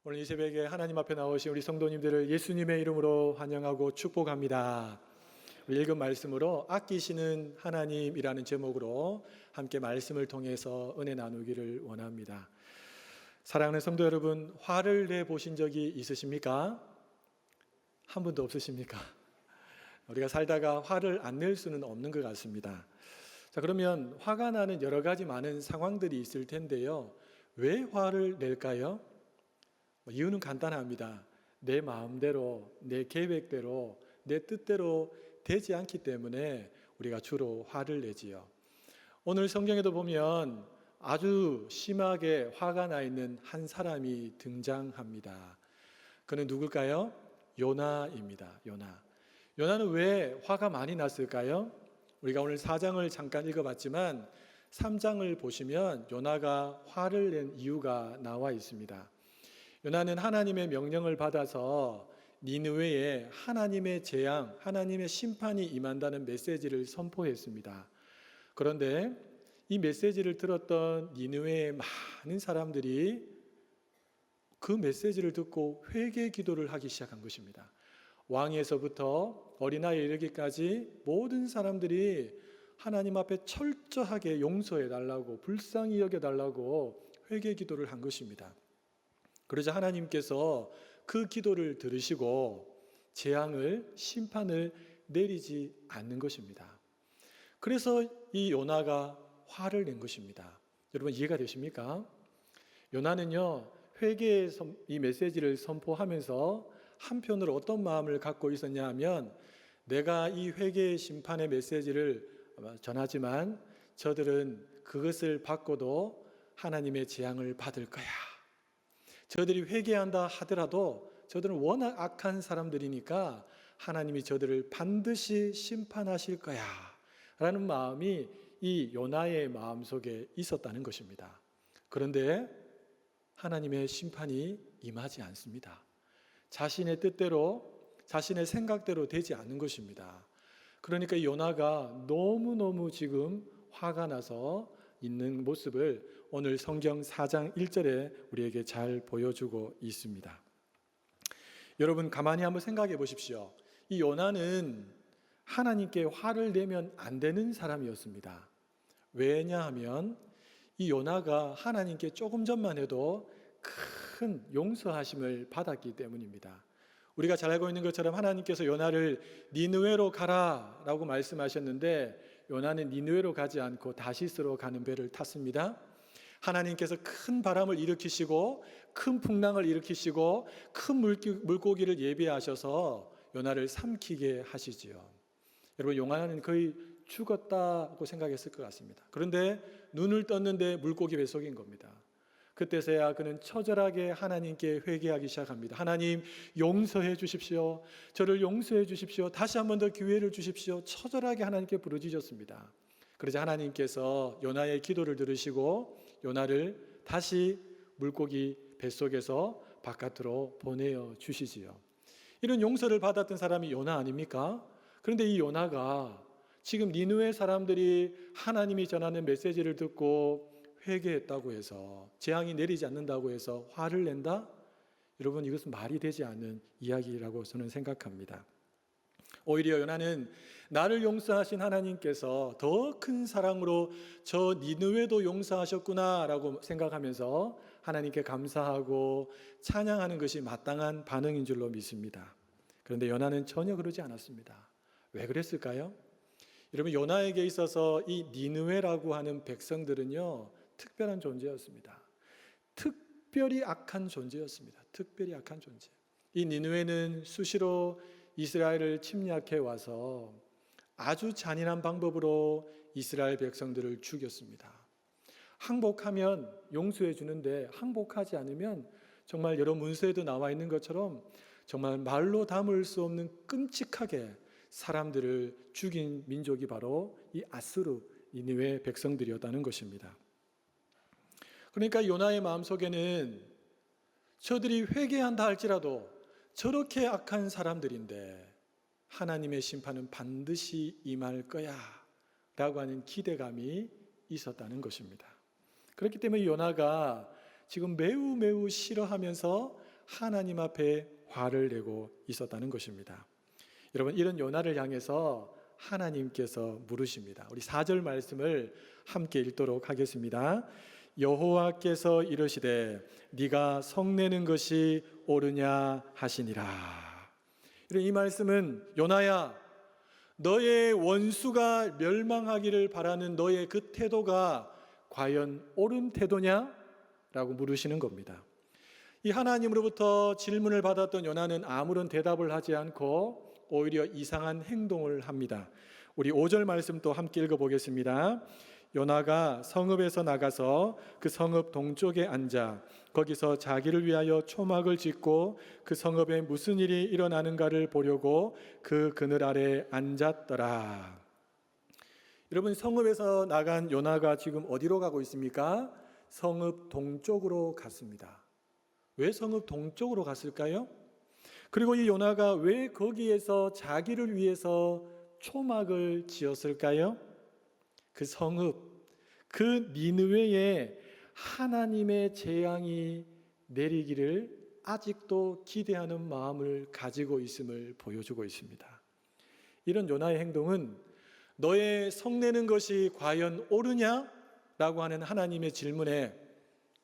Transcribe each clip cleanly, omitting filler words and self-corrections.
오늘 이 새벽에 하나님 앞에 나오신 우리 성도님들을 예수님의 이름으로 환영하고 축복합니다. 우리 읽은 말씀으로 아끼시는 하나님이라는 제목으로 함께 말씀을 통해서 은혜 나누기를 원합니다. 사랑하는 성도 여러분, 화를 내보신 적이 있으십니까? 한 분도 없으십니까? 우리가 살다가 화를 안 낼 수는 없는 것 같습니다. 자, 그러면 화가 나는 여러 가지 많은 상황들이 있을 텐데요. 왜 화를 낼까요? 이유는 간단합니다. 내 마음대로, 내 계획대로, 내 뜻대로 되지 않기 때문에 우리가 주로 화를 내지요. 오늘 성경에도 보면 아주 심하게 화가 나 있는 한 사람이 등장합니다. 그는 누굴까요? 요나입니다. 요나는 왜 화가 많이 났을까요? 우리가 오늘 4장을 잠깐 읽어봤지만 3장을 보시면 요나가 화를 낸 이유가 나와 있습니다. 요나는 하나님의 명령을 받아서 니느웨에 하나님의 재앙, 하나님의 심판이 임한다는 메시지를 선포했습니다. 그런데 이 메시지를 들었던 니느웨의 많은 사람들이 그 메시지를 듣고 회개 기도를 하기 시작한 것입니다. 왕에서부터 어린아이에 이르기까지 모든 사람들이 하나님 앞에 철저하게 용서해달라고, 불쌍히 여겨달라고 회개 기도를 한 것입니다. 그러자 하나님께서 그 기도를 들으시고 재앙을, 심판을 내리지 않는 것입니다. 그래서 이 요나가 화를 낸 것입니다. 여러분 이해가 되십니까? 요나는요, 회개의 이 메시지를 선포하면서 한편으로 어떤 마음을 갖고 있었냐 하면, 내가 이 회개의 심판의 메시지를 전하지만 저들은 그것을 받고도 하나님의 재앙을 받을 거야. 저들이 회개한다 하더라도 저들은 워낙 악한 사람들이니까 하나님이 저들을 반드시 심판하실 거야 라는 마음이 이 요나의 마음속에 있었다는 것입니다. 그런데 하나님의 심판이 임하지 않습니다. 자신의 뜻대로, 자신의 생각대로 되지 않는 것입니다. 그러니까 요나가 너무너무 지금 화가 나서 있는 모습을 오늘 성경 4장 1절에 우리에게 잘 보여주고 있습니다. 여러분 가만히 한번 생각해 보십시오. 이 요나는 하나님께 화를 내면 안 되는 사람이었습니다. 왜냐하면 이 요나가 하나님께 조금 전만 해도 큰 용서하심을 받았기 때문입니다. 우리가 잘 알고 있는 것처럼 하나님께서 요나를 니느웨로 가라 라고 말씀하셨는데 요나는 니느웨로 가지 않고 다시스로 가는 배를 탔습니다. 하나님께서 큰 바람을 일으키시고 큰 풍랑을 일으키시고 큰 물고기를 예비하셔서 요나를 삼키게 하시지요. 여러분 요나는 거의 죽었다고 생각했을 것 같습니다. 그런데 눈을 떴는데 물고기 뱃속인 겁니다. 그때서야 그는 처절하게 하나님께 회개하기 시작합니다. 하나님 용서해 주십시오. 저를 용서해 주십시오. 다시 한 번 더 기회를 주십시오. 처절하게 하나님께 부르짖었습니다. 그러자 하나님께서 요나의 기도를 들으시고 요나를 다시 물고기 뱃속에서 바깥으로 보내어 주시지요. 이런 용서를 받았던 사람이 요나 아닙니까? 그런데 이 요나가 지금 니느웨 사람들이 하나님이 전하는 메시지를 듣고 회개했다고 해서, 재앙이 내리지 않는다고 해서 화를 낸다? 여러분 이것은 말이 되지 않는 이야기라고 저는 생각합니다. 오히려 요나는 나를 용서하신 하나님께서 더 큰 사랑으로 저 니느웨도 용서하셨구나 라고 생각하면서 하나님께 감사하고 찬양하는 것이 마땅한 반응인 줄로 믿습니다. 그런데 요나는 전혀 그러지 않았습니다. 왜 그랬을까요? 여러분 요나에게 있어서 이 니느웨라고 하는 백성들은요 특별한 존재였습니다. 특별히 악한 존재였습니다. 특별히 악한 존재. 이 니느웨는 수시로 이스라엘을 침략해 와서 아주 잔인한 방법으로 이스라엘 백성들을 죽였습니다. 항복하면 용서해 주는데 항복하지 않으면 정말 여러 문서에도 나와 있는 것처럼 정말 말로 담을 수 없는 끔찍하게 사람들을 죽인 민족이 바로 이 아수르 니느웨 백성들이었다는 것입니다. 그러니까 요나의 마음속에는 저들이 회개한다 할지라도 저렇게 악한 사람들인데 하나님의 심판은 반드시 임할 거야 라고 하는 기대감이 있었다는 것입니다. 그렇기 때문에 요나가 지금 매우 싫어하면서 하나님 앞에 화를 내고 있었다는 것입니다. 여러분, 이런 요나를 향해서 하나님께서 물으십니다. 우리 4절 말씀을 함께 읽도록 하겠습니다. 여호와께서 이르시되 네가 성내는 것이 옳으냐 하시니라. 이 말씀은 요나야, 너의 원수가 멸망하기를 바라는 너의 그 태도가 과연 옳은 태도냐? 라고 물으시는 겁니다. 이 하나님으로부터 질문을 받았던 요나는 아무런 대답을 하지 않고 오히려 이상한 행동을 합니다. 우리 5절 말씀 또 함께 읽어보겠습니다. 요나가 성읍에서 나가서 그 성읍 동쪽에 앉아 거기서 자기를 위하여 초막을 짓고 그 성읍에 무슨 일이 일어나는가를 보려고 그 그늘 아래 앉았더라. 여러분, 성읍에서 나간 요나가 지금 어디로 가고 있습니까? 성읍 동쪽으로 갔습니다. 왜 성읍 동쪽으로 갔을까요? 그리고 이 요나가 왜 거기에서 자기를 위해서 초막을 지었을까요? 그 성읍, 그 니느웨에 하나님의 재앙이 내리기를 아직도 기대하는 마음을 가지고 있음을 보여주고 있습니다. 이런 요나의 행동은 너의 성내는 것이 과연 옳으냐? 라고 하는 하나님의 질문에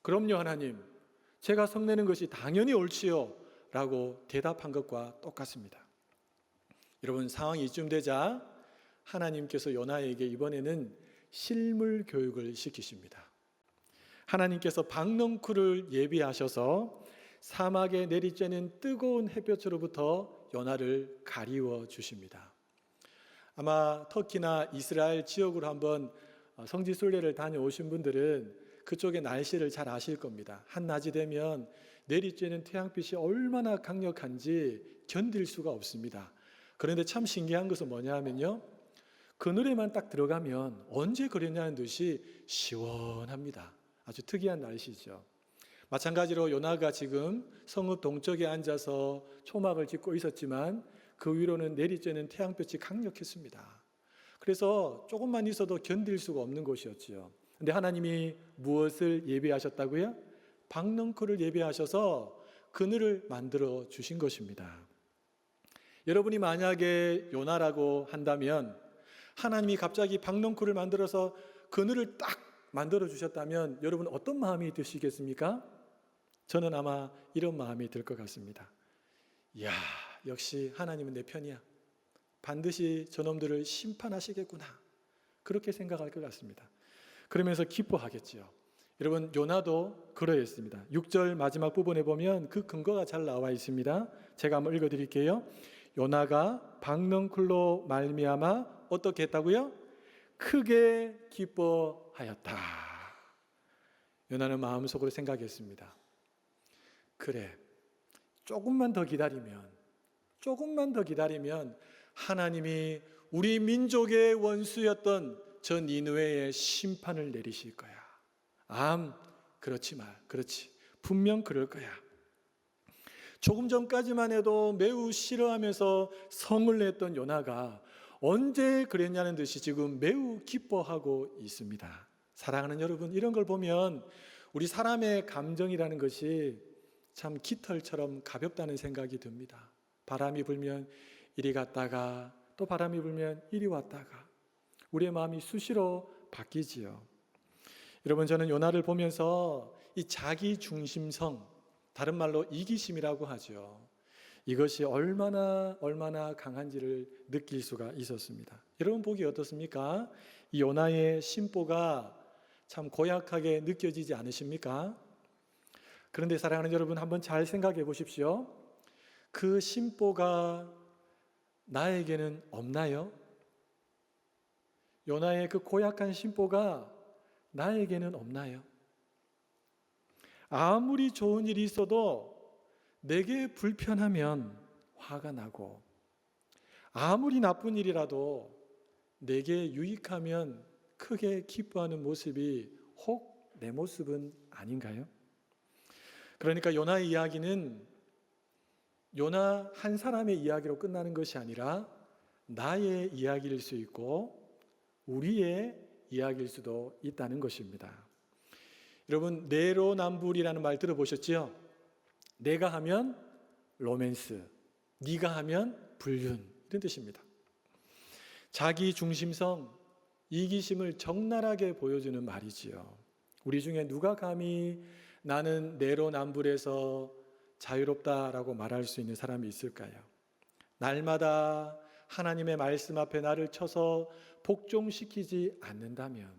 그럼요 하나님, 제가 성내는 것이 당연히 옳지요 라고 대답한 것과 똑같습니다. 여러분, 상황이 이쯤 되자 하나님께서 요나에게 이번에는 실물 교육을 시키십니다. 하나님께서 박넝쿨을 예비하셔서 사막에 내리쬐는 뜨거운 햇볕으로부터 요나를 가리워 주십니다. 아마 터키나 이스라엘 지역으로 한번 성지 순례를 다녀오신 분들은 그쪽의 날씨를 잘 아실 겁니다. 한낮이 되면 내리쬐는 태양빛이 얼마나 강력한지 견딜 수가 없습니다. 그런데 참 신기한 것은 뭐냐 하면요, 그늘에만 딱 들어가면 언제 그랬냐는 듯이 시원합니다. 아주 특이한 날씨죠. 마찬가지로 요나가 지금 성읍 동쪽에 앉아서 초막을 짓고 있었지만 그 위로는 내리쬐는 태양빛이 강력했습니다. 그래서 조금만 있어도 견딜 수가 없는 곳이었지요. 근데 하나님이 무엇을 예비하셨다고요? 박넝쿨을 예비하셔서 그늘을 만들어 주신 것입니다. 여러분이 만약에 요나라고 한다면 하나님이 갑자기 박넝쿨을 만들어서 그늘을 딱 만들어 주셨다면 여러분 어떤 마음이 드시겠습니까? 저는 아마 이런 마음이 들 것 같습니다. 이야, 역시 하나님은 내 편이야. 반드시 저놈들을 심판하시겠구나. 그렇게 생각할 것 같습니다. 그러면서 기뻐하겠지요. 여러분, 요나도 그러했습니다. 6절 마지막 부분에 보면 그 근거가 잘 나와 있습니다. 제가 한번 읽어드릴게요. 요나가 박넝쿨로 말미암아 어떻게 했다고요? 크게 기뻐하였다. 요나는 마음속으로 생각했습니다. 그래, 조금만 더 기다리면 하나님이 우리 민족의 원수였던 저 니느웨의 심판을 내리실 거야. 그렇지. 분명 그럴 거야. 조금 전까지만 해도 매우 싫어하면서 성을 냈던 요나가 언제 그랬냐는 듯이 지금 매우 기뻐하고 있습니다. 사랑하는 여러분, 이런 걸 보면 우리 사람의 감정이라는 것이 참 깃털처럼 가볍다는 생각이 듭니다. 바람이 불면 이리 갔다가 또 바람이 불면 이리 왔다가 우리의 마음이 수시로 바뀌지요. 여러분, 저는 요나를 보면서 이 자기 중심성, 다른 말로 이기심이라고 하죠. 이것이 얼마나 강한지를 느낄 수가 있었습니다. 여러분 보기 어떻습니까? 이 요나의 심보가 참 고약하게 느껴지지 않으십니까? 그런데 사랑하는 여러분, 한번 잘 생각해 보십시오. 그 심보가 나에게는 없나요? 요나의 그 고약한 심보가 나에게는 없나요? 아무리 좋은 일이 있어도 내게 불편하면 화가 나고, 아무리 나쁜 일이라도 내게 유익하면 크게 기뻐하는 모습이 혹 내 모습은 아닌가요? 그러니까 요나의 이야기는 요나 한 사람의 이야기로 끝나는 것이 아니라 나의 이야기일 수 있고 우리의 이야기일 수도 있다는 것입니다. 여러분, 내로남불이라는 말 들어보셨죠? 내가 하면 로맨스, 네가 하면 불륜, 이런 뜻입니다. 자기 중심성, 이기심을 적나라하게 보여주는 말이지요. 우리 중에 누가 감히 나는 내로남불에서 자유롭다라고 말할 수 있는 사람이 있을까요? 날마다 하나님의 말씀 앞에 나를 쳐서 복종시키지 않는다면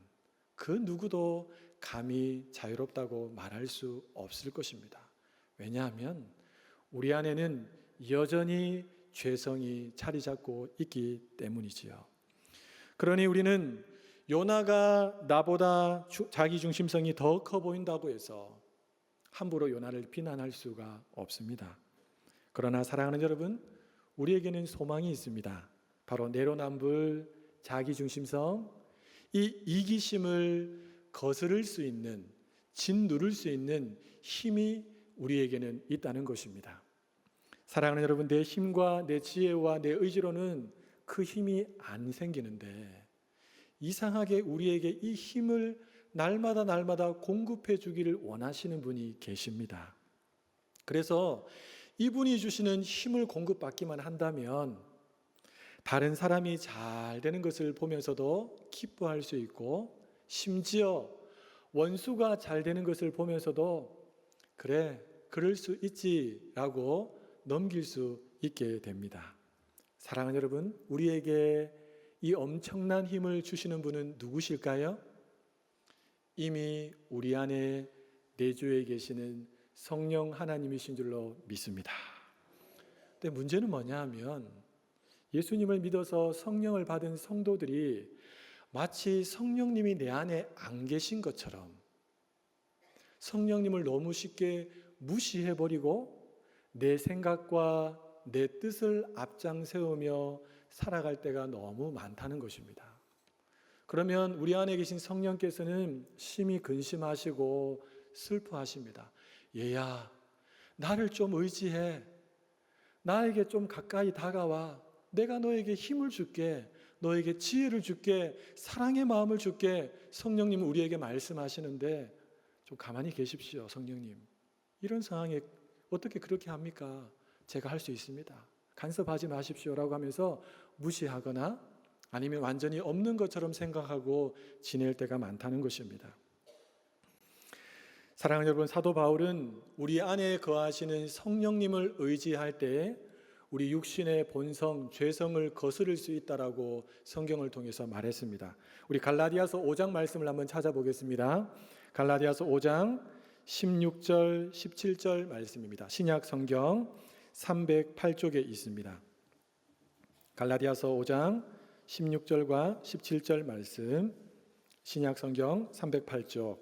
그 누구도 감히 자유롭다고 말할 수 없을 것입니다. 왜냐하면 우리 안에는 여전히 죄성이 자리 잡고 있기 때문이지요. 그러니 우리는 요나가 나보다 자기 중심성이 더 커 보인다고 해서 함부로 요나를 비난할 수가 없습니다. 그러나 사랑하는 여러분, 우리에게는 소망이 있습니다. 바로 내로남불, 자기 중심성, 이 이기심을 거스를 수 있는, 짓누를 수 있는 힘이 우리에게는 있다는 것입니다. 사랑하는 여러분, 내 힘과 내 지혜와 내 의지로는 그 힘이 안 생기는데 이상하게 우리에게 이 힘을 날마다 공급해 주기를 원하시는 분이 계십니다. 그래서 이분이 주시는 힘을 공급받기만 한다면 다른 사람이 잘 되는 것을 보면서도 기뻐할 수 있고, 심지어 원수가 잘 되는 것을 보면서도 그래, 그럴 수 있지라고 넘길 수 있게 됩니다. 사랑하는 여러분, 우리에게 이 엄청난 힘을 주시는 분은 누구실까요? 이미 우리 안에 내주에 계시는 성령 하나님이신 줄로 믿습니다. 근데 문제는 뭐냐 하면 예수님을 믿어서 성령을 받은 성도들이 마치 성령님이 내 안에 안 계신 것처럼 성령님을 너무 쉽게 무시해버리고 내 생각과 내 뜻을 앞장 세우며 살아갈 때가 너무 많다는 것입니다. 그러면 우리 안에 계신 성령께서는 심히 근심하시고 슬퍼하십니다. 얘야, 나를 좀 의지해. 나에게 좀 가까이 다가와. 내가 너에게 힘을 줄게. 너에게 지혜를 줄게. 사랑의 마음을 줄게. 성령님은 우리에게 말씀하시는데 좀 가만히 계십시오, 성령님. 이런 상황에 어떻게 그렇게 합니까? 제가 할 수 있습니다. 간섭하지 마십시오라고 하면서 무시하거나 아니면 완전히 없는 것처럼 생각하고 지낼 때가 많다는 것입니다. 사랑하는 여러분, 사도 바울은 우리 안에 거하시는 성령님을 의지할 때 우리 육신의 본성, 죄성을 거스를 수 있다라고 성경을 통해서 말했습니다. 우리 갈라디아서 5장 말씀을 한번 찾아보겠습니다. 갈라디아서 5장 16절, 17절 말씀입니다. 신약 성경 308쪽에 있습니다. 갈라디아서 5장 16절과 17절 말씀, 신약 성경 308쪽.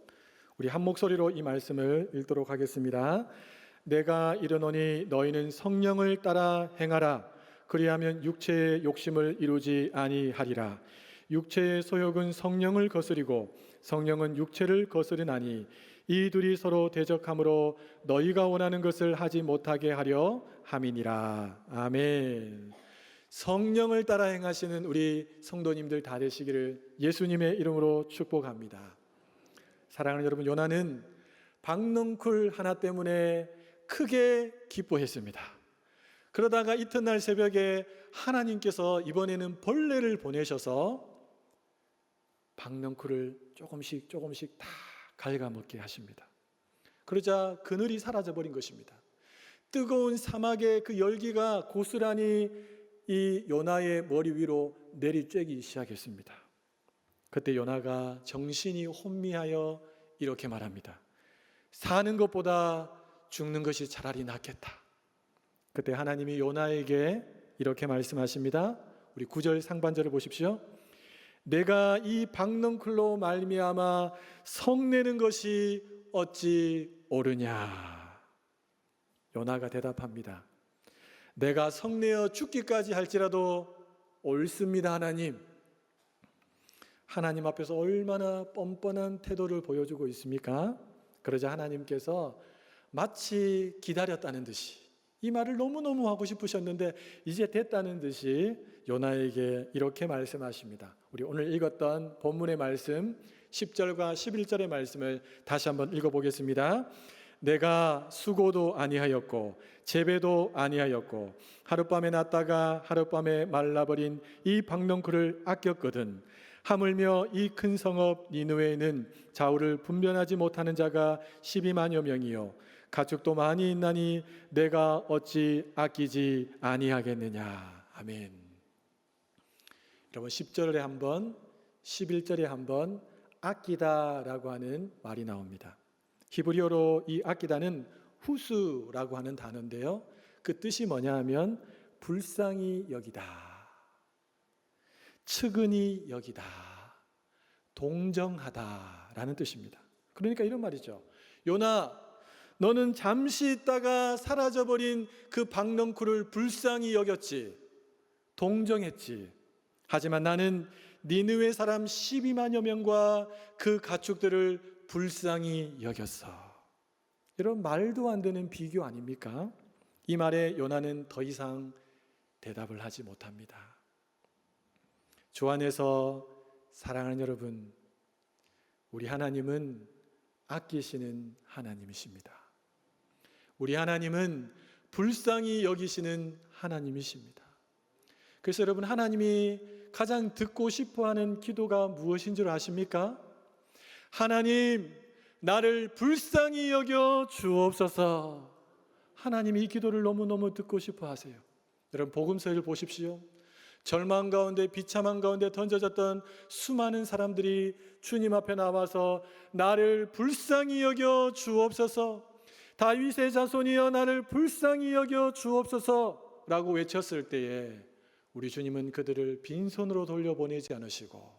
우리 한 목소리로 이 말씀을 읽도록 하겠습니다. 내가 이르노니 너희는 성령을 따라 행하라. 그리하면 육체의 욕심을 이루지 아니하리라. 육체의 소욕은 성령을 거스리고 성령은 육체를 거스르나니 이 둘이 서로 대적함으로 너희가 원하는 것을 하지 못하게 하려 함이니라. 아멘. 성령을 따라 행하시는 우리 성도님들 다 되시기를 예수님의 이름으로 축복합니다. 사랑하는 여러분, 요나는 박넝쿨 하나 때문에 크게 기뻐했습니다. 그러다가 이튿날 새벽에 하나님께서 이번에는 벌레를 보내셔서 박넝쿨을 조금씩 다 갉아먹게 하십니다. 그러자 그늘이 사라져버린 것입니다. 뜨거운 사막의 그 열기가 고스란히 이 요나의 머리 위로 내리쬐기 시작했습니다. 그때 요나가 정신이 혼미하여 이렇게 말합니다. 사는 것보다 죽는 것이 차라리 낫겠다. 그때 하나님이 요나에게 이렇게 말씀하십니다. 우리 9절 상반절을 보십시오. 내가 이 박넝쿨로 말미암아 성내는 것이 어찌 옳으냐. 요나가 대답합니다. 내가 성내어 죽기까지 할지라도 옳습니다, 하나님. 하나님 앞에서 얼마나 뻔뻔한 태도를 보여주고 있습니까? 그러자 하나님께서 마치 기다렸다는 듯이, 이 말을 너무너무 하고 싶으셨는데 이제 됐다는 듯이 요나에게 이렇게 말씀하십니다. 우리 오늘 읽었던 본문의 말씀 10절과 11절의 말씀을 다시 한번 읽어보겠습니다. 내가 수고도 아니하였고 재배도 아니하였고 하룻밤에 났다가 하룻밤에 말라버린 이 박넝쿨을 아꼈거든. 하물며 이 큰 성읍 니느웨에는 좌우를 분별하지 못하는 자가 12만여 명이요 가축도 많이 있나니 내가 어찌 아끼지 아니하겠느냐. 아멘. 여러분 10절에 한번 11절에 한번 아끼다라고 하는 말이 나옵니다. 히브리어로 이 아끼다는 후스라고 하는 단어인데요, 그 뜻이 뭐냐 하면 불쌍히 여기다, 측은히 여기다, 동정하다라는 뜻입니다. 그러니까 이런 말이죠. 요나, 너는 잠시 있다가 사라져버린 그 박넝쿨을 불쌍히 여겼지, 동정했지. 하지만 나는 니느웨 사람 12만여 명과 그 가축들을 불쌍히 여겼어. 이런 말도 안 되는 비교 아닙니까? 이 말에 요나는 더 이상 대답을 하지 못합니다. 주 안에서 사랑하는 여러분, 우리 하나님은 아끼시는 하나님이십니다. 우리 하나님은 불쌍히 여기시는 하나님이십니다. 그래서 여러분, 하나님이 가장 듣고 싶어하는 기도가 무엇인 줄 아십니까? 하나님, 나를 불쌍히 여겨 주옵소서. 하나님이 이 기도를 너무너무 듣고 싶어 하세요. 여러분, 복음서를 보십시오. 절망 가운데, 비참한 가운데 던져졌던 수많은 사람들이 주님 앞에 나와서 나를 불쌍히 여겨 주옵소서, 다윗의 자손이여 나를 불쌍히 여겨 주옵소서 라고 외쳤을 때에 우리 주님은 그들을 빈손으로 돌려보내지 않으시고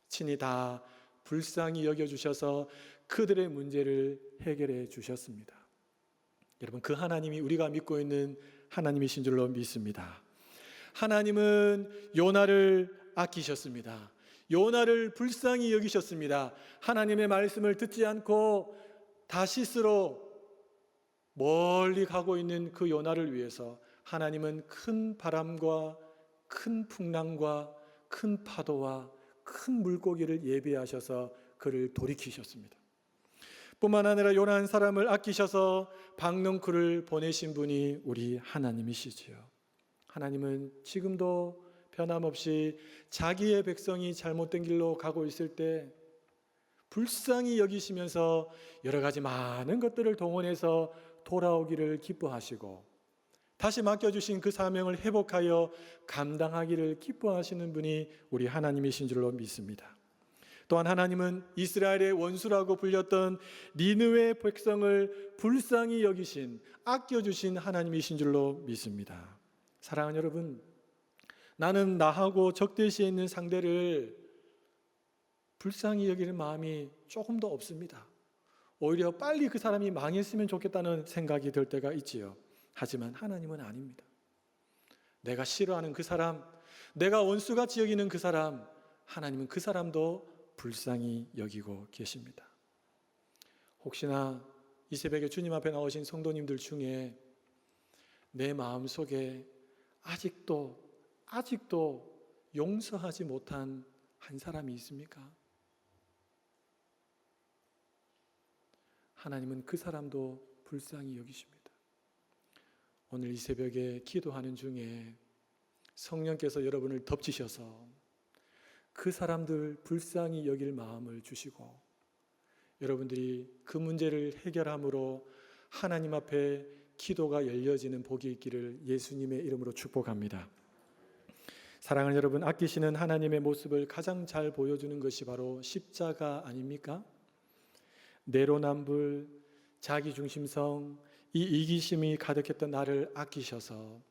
친히 다 불쌍히 여겨주셔서 그들의 문제를 해결해 주셨습니다. 여러분, 그 하나님이 우리가 믿고 있는 하나님이신 줄로 믿습니다. 하나님은 요나를 아끼셨습니다. 요나를 불쌍히 여기셨습니다. 하나님의 말씀을 듣지 않고 다시스로 멀리 가고 있는 그 요나를 위해서 하나님은 큰 바람과 큰 풍랑과 큰 파도와 큰 물고기를 예비하셔서 그를 돌이키셨습니다. 뿐만 아니라 요나 한 사람을 아끼셔서 박넝쿨을 보내신 분이 우리 하나님이시지요. 하나님은 지금도 변함없이 자기의 백성이 잘못된 길로 가고 있을 때 불쌍히 여기시면서 여러 가지 많은 것들을 동원해서 돌아오기를 기뻐하시고 다시 맡겨주신 그 사명을 회복하여 감당하기를 기뻐하시는 분이 우리 하나님이신 줄로 믿습니다. 또한 하나님은 이스라엘의 원수라고 불렸던 니느웨 백성을 불쌍히 여기신, 아껴주신 하나님이신 줄로 믿습니다. 사랑하는 여러분, 나는 나하고 적대시에 있는 상대를 불쌍히 여기는 마음이 조금 더 없습니다. 오히려 빨리 그 사람이 망했으면 좋겠다는 생각이 들 때가 있지요. 하지만 하나님은 아닙니다. 내가 싫어하는 그 사람, 내가 원수같이 여기는 그 사람, 하나님은 그 사람도 불쌍히 여기고 계십니다. 혹시나 이 새벽에 주님 앞에 나오신 성도님들 중에 내 마음속에 아직도 용서하지 못한 한 사람이 있습니까? 하나님은 그 사람도 불쌍히 여기십니다. 오늘 이 새벽에 기도하는 중에 성령께서 여러분을 덮치셔서 그 사람들 불쌍히 여길 마음을 주시고 여러분들이 그 문제를 해결함으로 하나님 앞에 기도가 열려지는 복이 있기를 예수님의 이름으로 축복합니다. 사랑하는 여러분, 아끼시는 하나님의 모습을 가장 잘 보여주는 것이 바로 십자가 아닙니까? 내로남불, 자기중심성, 이 이기심이 가득했던 나를 아끼셔서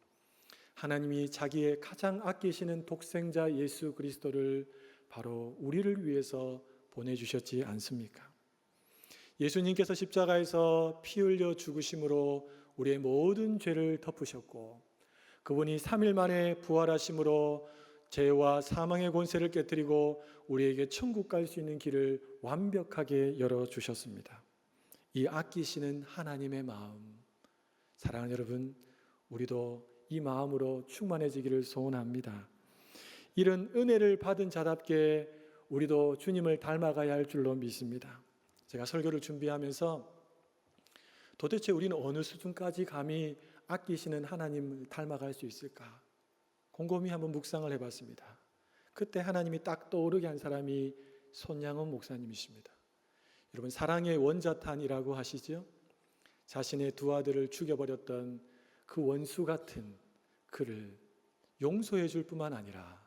하나님이 자기의 가장 아끼시는 독생자 예수 그리스도를 바로 우리를 위해서 보내주셨지 않습니까? 예수님께서 십자가에서 피 흘려 죽으심으로 우리의 모든 죄를 덮으셨고 그분이 3일 만에 부활하심으로 죄와 사망의 권세를 깨뜨리고 우리에게 천국 갈 수 있는 길을 완벽하게 열어주셨습니다. 이 아끼시는 하나님의 마음, 사랑하는 여러분, 우리도 이 마음으로 충만해지기를 소원합니다. 이런 은혜를 받은 자답게 우리도 주님을 닮아가야 할 줄로 믿습니다. 제가 설교를 준비하면서 도대체 우리는 어느 수준까지 감히 아끼시는 하나님을 닮아갈 수 있을까? 곰곰이 한번 묵상을 해봤습니다. 그때 하나님이 딱 떠오르게 한 사람이 손양원 목사님이십니다. 여러분, 사랑의 원자탄이라고 하시죠? 자신의 두 아들을 죽여버렸던 그 원수 같은 그를 용서해 줄 뿐만 아니라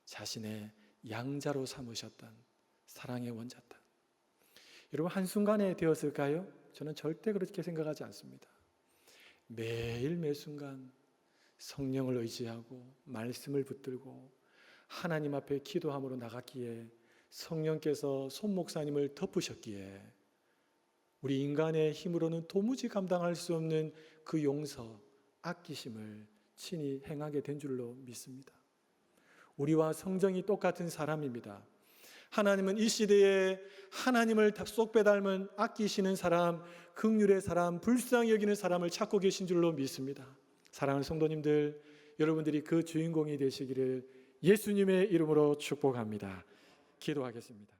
자신의 양자로 삼으셨던 사랑의 원자탄. 여러분, 한순간에 되었을까요? 저는 절대 그렇게 생각하지 않습니다. 매일 매순간 성령을 의지하고 말씀을 붙들고 하나님 앞에 기도함으로 나갔기에 성령께서 손 목사님을 덮으셨기에 우리 인간의 힘으로는 도무지 감당할 수 없는 그 용서, 아끼심을 친히 행하게 된 줄로 믿습니다. 우리와 성정이 똑같은 사람입니다. 하나님은 이 시대에 하나님을 쏙 빼닮은 아끼시는 사람, 긍휼의 사람, 불쌍히 여기는 사람을 찾고 계신 줄로 믿습니다. 사랑하는 성도님들, 여러분들이 그 주인공이 되시기를 예수님의 이름으로 축복합니다. 기도하겠습니다.